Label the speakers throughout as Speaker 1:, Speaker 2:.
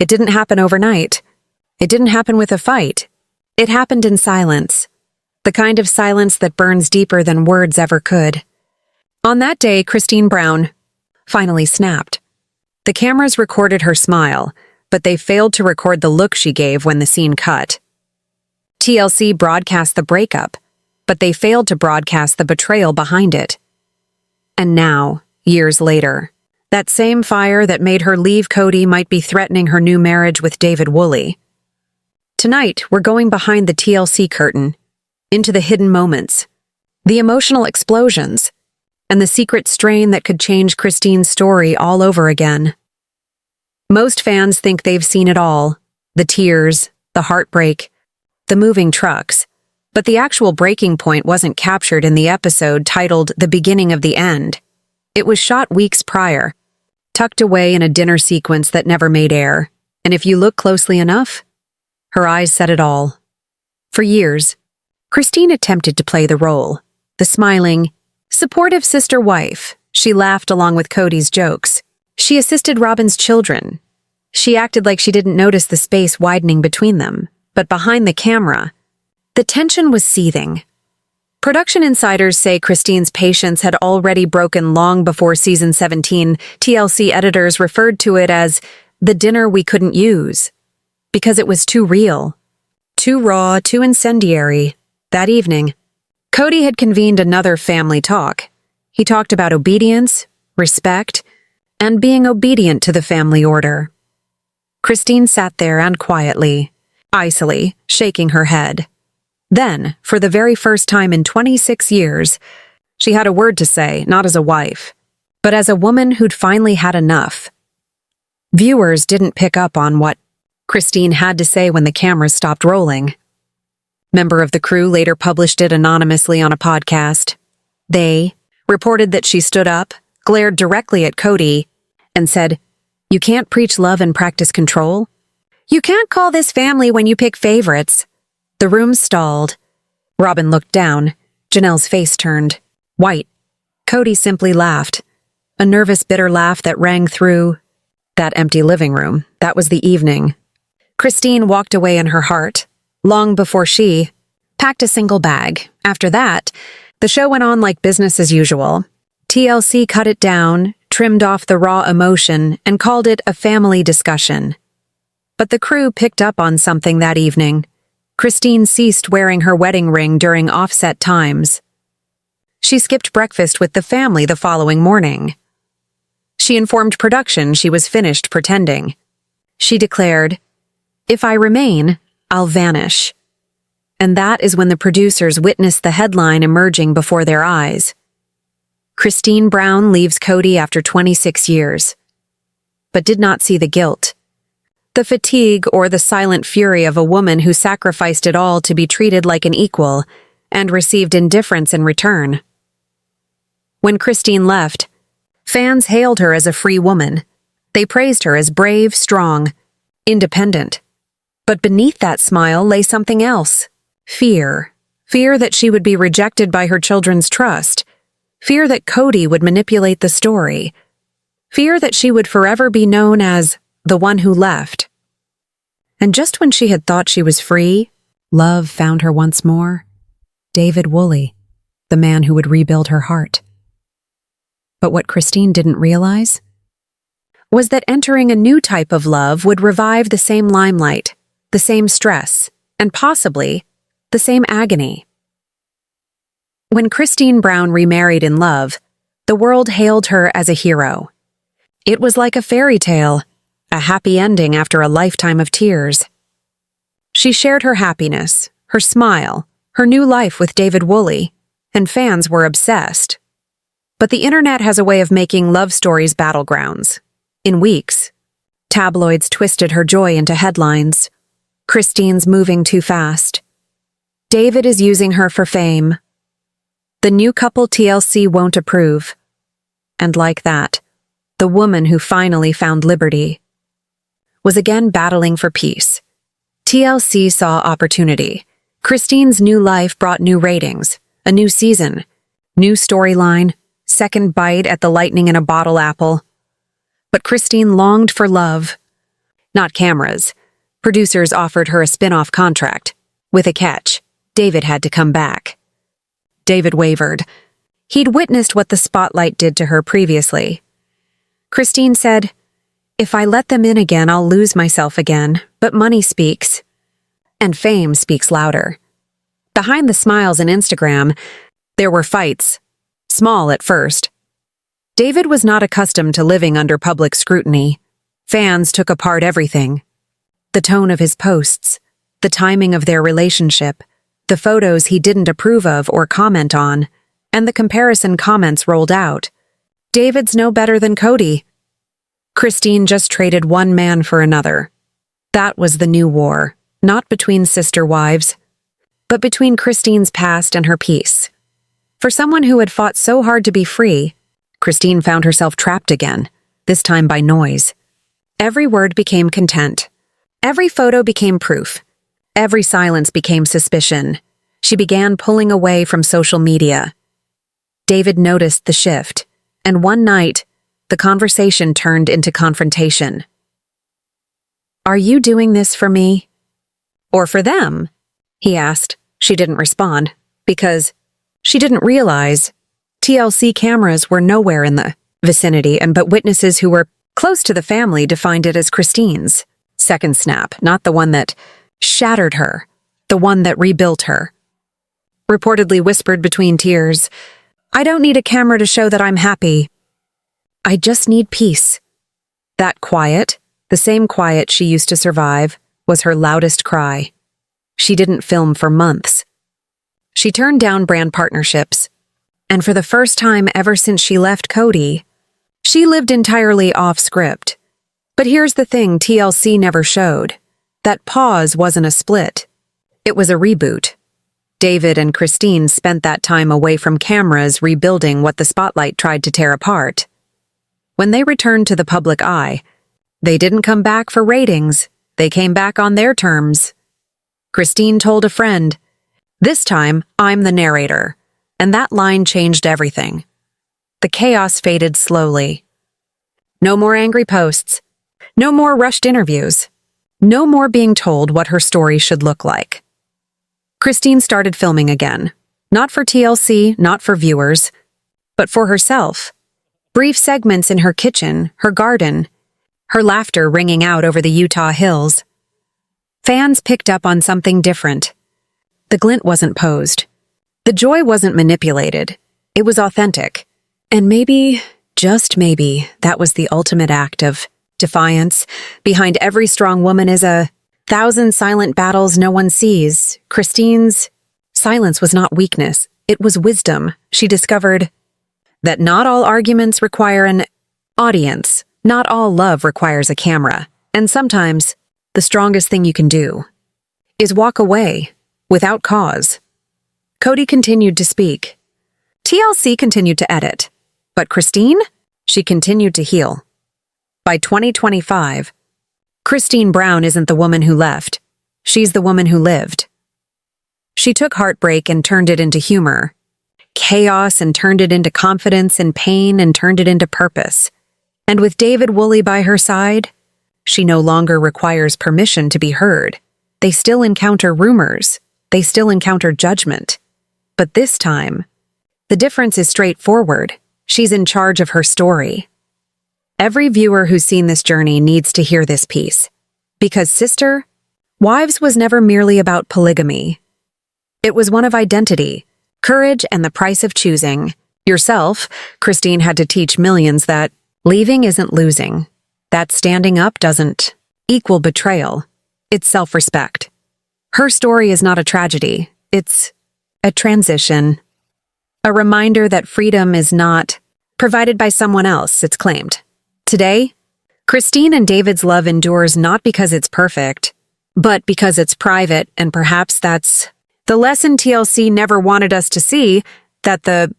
Speaker 1: It didn't happen overnight. It didn't happen with a fight. It happened in silence. The kind of silence that burns deeper than words ever could. On that day, Christine Brown finally snapped. The cameras recorded her smile, but they failed to record the look she gave when the scene cut. TLC broadcast the breakup, but they failed to broadcast the betrayal behind it. And now, years later, that same fire that made her leave Kody might be threatening her new marriage with David Woolley. Tonight, we're going behind the TLC curtain, into the hidden moments, the emotional explosions, and the secret strain that could change Christine's story all over again. Most fans think they've seen it all, the tears, the heartbreak, the moving trucks, but the actual breaking point wasn't captured in the episode titled The Beginning of the End. It was shot weeks prior, tucked away in a dinner sequence that never made air, and if you look closely enough, her eyes said it all. For years, Christine attempted to play the role, the smiling, supportive sister-wife. She laughed along with Kody's jokes. She assisted Robyn's children. She acted like she didn't notice the space widening between them, but behind the camera, the tension was seething. Production insiders say Christine's patience had already broken long before season 17. TLC editors referred to it as the dinner we couldn't use, because it was too real, too raw, too incendiary. That evening, Kody had convened another family talk. He talked about obedience, respect, and being obedient to the family order. Christine sat there and quietly, icily, shaking her head. Then, for the very first time in 26 years, she had a word to say, not as a wife, but as a woman who'd finally had enough. Viewers didn't pick up on what Christine had to say when the cameras stopped rolling. Member of the crew later published it anonymously on a podcast. They reported that she stood up, glared directly at Kody, and said, "You can't preach love and practice control. You can't call this family when you pick favorites." The room stalled. Robyn looked down. Janelle's face turned white. Kody simply laughed, a nervous, bitter laugh that rang through that empty living room. That was the evening. Christine walked away in her heart, long before she packed a single bag. After that, the show went on like business as usual. TLC cut it down, trimmed off the raw emotion, and called it a family discussion. But the crew picked up on something that evening. Christine ceased wearing her wedding ring during offset times. She skipped breakfast with the family the following morning. She informed production she was finished pretending. She declared, "If I remain, I'll vanish." And that is when the producers witnessed the headline emerging before their eyes. Christine Brown leaves Kody after 26 years, but did not see the guilt, the fatigue, or the silent fury of a woman who sacrificed it all to be treated like an equal and received indifference in return. When Christine left, fans hailed her as a free woman. They praised her as brave, strong, independent. But beneath that smile lay something else. Fear. Fear that she would be rejected by her children's trust. Fear that Kody would manipulate the story. Fear that she would forever be known as the one who left. And just when she had thought she was free, love found her once more. David Woolley, the man who would rebuild her heart. But what Christine didn't realize was that entering a new type of love would revive the same limelight, the same stress, and possibly the same agony. When Christine Brown remarried in love, the world hailed her as a hero. It was like a fairy tale, a happy ending after a lifetime of tears. She shared her happiness, her smile, her new life with David Woolley, and fans were obsessed. But the internet has a way of making love stories battlegrounds. In weeks, tabloids twisted her joy into headlines. Christine's moving too fast. David is using her for fame. The new couple TLC won't approve. And like that, the woman who finally found liberty was again battling for peace. TLC saw opportunity. Christine's new life brought new ratings, a new season, new storyline, second bite at the lightning in a bottle apple. But Christine longed for love. not cameras. Producers offered her a spin-off contract. With a catch, David had to come back. David wavered. He'd witnessed what the spotlight did to her previously. Christine said, "If I let them in again, I'll lose myself again, but money speaks. And fame speaks louder." Behind the smiles and Instagram, there were fights, small at first. David was not accustomed to living under public scrutiny. Fans took apart everything. The tone of his posts, the timing of their relationship, the photos he didn't approve of or comment on, and the comparison comments rolled out. David's no better than Kody. Christine just traded one man for another. That was the new war, not between sister wives, but between Christine's past and her peace. For someone who had fought so hard to be free, Christine found herself trapped again, this time by noise. Every word became content. Every photo became proof. Every silence became suspicion. She began pulling away from social media. David noticed the shift, and one night, the conversation turned into confrontation. "Are you doing this for me? Or for them?" he asked. She didn't respond, because she didn't realize TLC cameras were nowhere in the vicinity, but witnesses who were close to the family defined it as Christine's second snap, not the one that shattered her, the one that rebuilt her. Reportedly whispered between tears, "I don't need a camera to show that I'm happy. I just need peace." That quiet, the same quiet she used to survive, was her loudest cry. She didn't film for months. She turned down brand partnerships, and for the first time ever since she left Kody, she lived entirely off-script. But here's the thing TLC never showed. That pause wasn't a split. It was a reboot. David and Christine spent that time away from cameras rebuilding what the spotlight tried to tear apart. When they returned to the public eye, they didn't come back for ratings. They came back on their terms. Christine told a friend, "This time, I'm the narrator." And that line changed everything. The chaos faded slowly. No more angry posts. No more rushed interviews. No more being told what her story should look like. Christine started filming again. Not for TLC, not for viewers, but for herself. Brief segments in her kitchen, her garden, her laughter ringing out over the Utah hills. Fans picked up on something different. The glint wasn't posed. The joy wasn't manipulated. It was authentic. And maybe, just maybe, that was the ultimate act of defiance. Behind every strong woman is a thousand silent battles no one sees. Christine's silence was not weakness. It was wisdom. She discovered that not all arguments require an audience. Not all love requires a camera. And sometimes, the strongest thing you can do is walk away without cause. Kody continued to speak. TLC continued to edit. But Christine? She continued to heal. By 2025, Christine Brown isn't the woman who left. She's the woman who lived. She took heartbreak and turned it into humor. Chaos and turned it into confidence, and pain and turned it into purpose. And with David Woolley by her side, she no longer requires permission to be heard. They still encounter rumors. They still encounter judgment. But this time, the difference is straightforward. She's in charge of her story. Every viewer who's seen this journey needs to hear this piece. Because Sister, Wives was never merely about polygamy. It was one of identity, courage, and the price of choosing. Yourself, Christine had to teach millions that leaving isn't losing. That standing up doesn't equal betrayal. It's self-respect. Her story is not a tragedy. It's a transition. A reminder that freedom is not provided by someone else, it's claimed. Today, Christine and David's love endures not because it's perfect, but because it's private, and perhaps that's the lesson TLC never wanted us to see, that the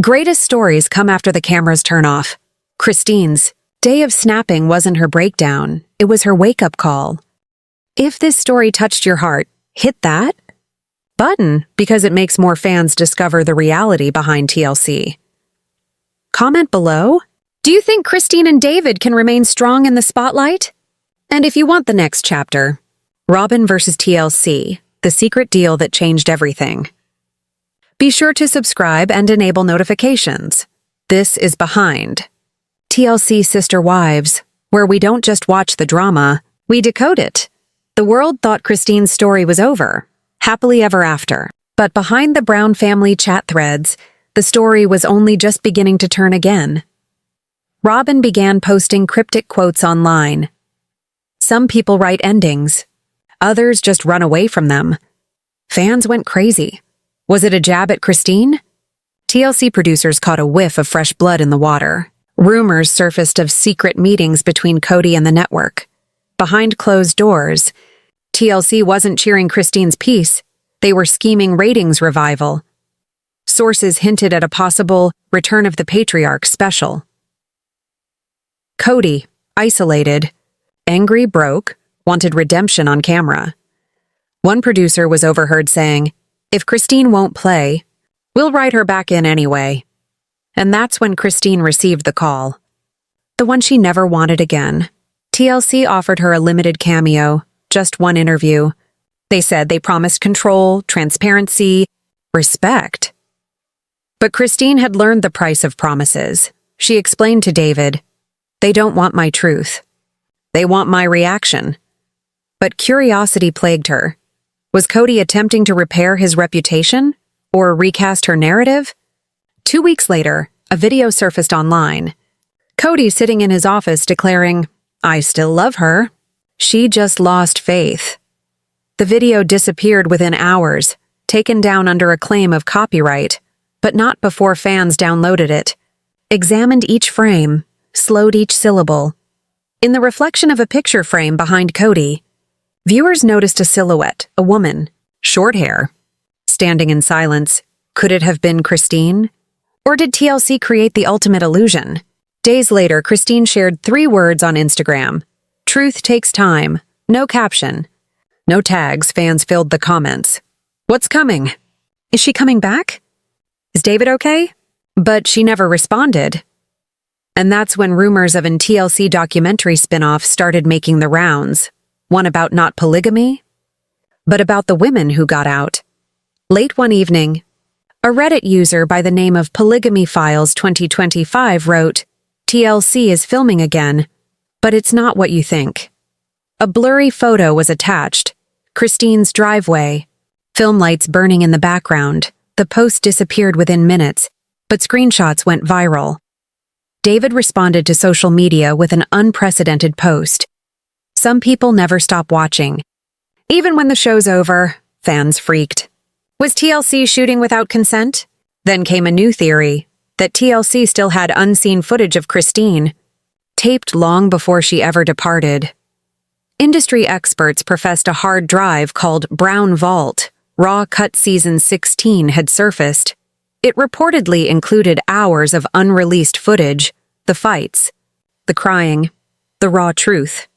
Speaker 1: greatest stories come after the cameras turn off. Christine's day of snapping wasn't her breakdown, it was her wake-up call. If this story touched your heart, hit that button because it makes more fans discover the reality behind TLC. Comment below. Do you think Christine and David can remain strong in the spotlight? And if you want the next chapter, Robyn vs. TLC, the secret deal that changed everything. Be sure to subscribe and enable notifications. This is Behind TLC Sister Wives, where we don't just watch the drama, we decode it. The world thought Christine's story was over, happily ever after. But behind the Brown family chat threads, the story was only just beginning to turn again. Robyn began posting cryptic quotes online. Some people write endings. Others just run away from them. Fans went crazy. Was it a jab at Christine? TLC producers caught a whiff of fresh blood in the water. Rumors surfaced of secret meetings between Kody and the network. Behind closed doors, TLC wasn't cheering Christine's piece. They were scheming ratings revival. Sources hinted at a possible Return of the Patriarch special. Kody, isolated, angry, broke, wanted redemption on camera. One producer was overheard saying, "If Christine won't play, we'll write her back in anyway." And that's when Christine received the call. The one she never wanted again. TLC offered her a limited cameo, just one interview. They said they promised control, transparency, respect. But Christine had learned the price of promises. She explained to David, "They don't want my truth. They want my reaction." But curiosity plagued her. Was Kody attempting to repair his reputation? Or recast her narrative? 2 weeks later, a video surfaced online. Kody sitting in his office declaring, "I still love her. She just lost faith." The video disappeared within hours, taken down under a claim of copyright, but not before fans downloaded it, examined each frame, slowed each syllable. In the reflection of a picture frame behind Kody, viewers noticed a silhouette, a woman, short hair, standing in silence. Could it have been Christine? Or did TLC create the ultimate illusion? Days later, Christine shared 3 words on Instagram. "Truth takes time." No caption. No tags. Fans filled the comments. What's coming? Is she coming back? Is David okay? But she never responded. And that's when rumors of an TLC documentary spin-off started making the rounds. One about not polygamy, but about the women who got out. Late one evening, a Reddit user by the name of Polygamy Files 2025 wrote, "TLC is filming again, but it's not what you think." A blurry photo was attached, Christine's driveway, film lights burning in the background. The post disappeared within minutes, but screenshots went viral. David responded to social media with an unprecedented post. Some people never stop watching. Even when the show's over, fans freaked. Was TLC shooting without consent? Then came a new theory, that TLC still had unseen footage of Christine, taped long before she ever departed. Industry experts professed a hard drive called Brown Vault, raw cut season 16 had surfaced. It reportedly included hours of unreleased footage, the fights, the crying, the raw truth.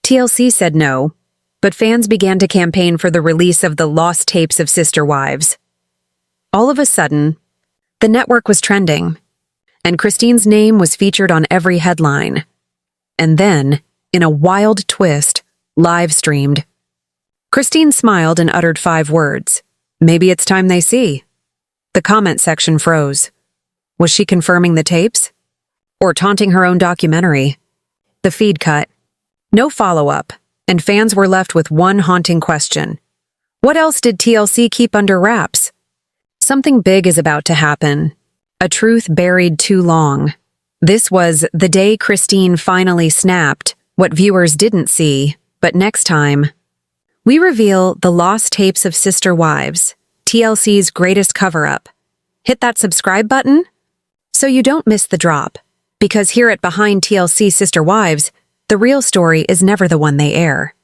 Speaker 1: TLC said no, but fans began to campaign for the release of the lost tapes of Sister Wives. All of a sudden, the network was trending, and Christine's name was featured on every headline. And then, in a wild twist, live-streamed. Christine smiled and uttered 5 words. "Maybe it's time they see." The comment section froze. Was she confirming the tapes? Or taunting her own documentary? The feed cut. No follow-up, and fans were left with one haunting question. What else did TLC keep under wraps? Something big is about to happen. A truth buried too long. This was the day Christine finally snapped, what viewers didn't see, but next time, we reveal the lost tapes of Sister Wives, TLC's greatest cover-up. Hit that subscribe button so you don't miss the drop, because here at Behind TLC Sister Wives, the real story is never the one they air.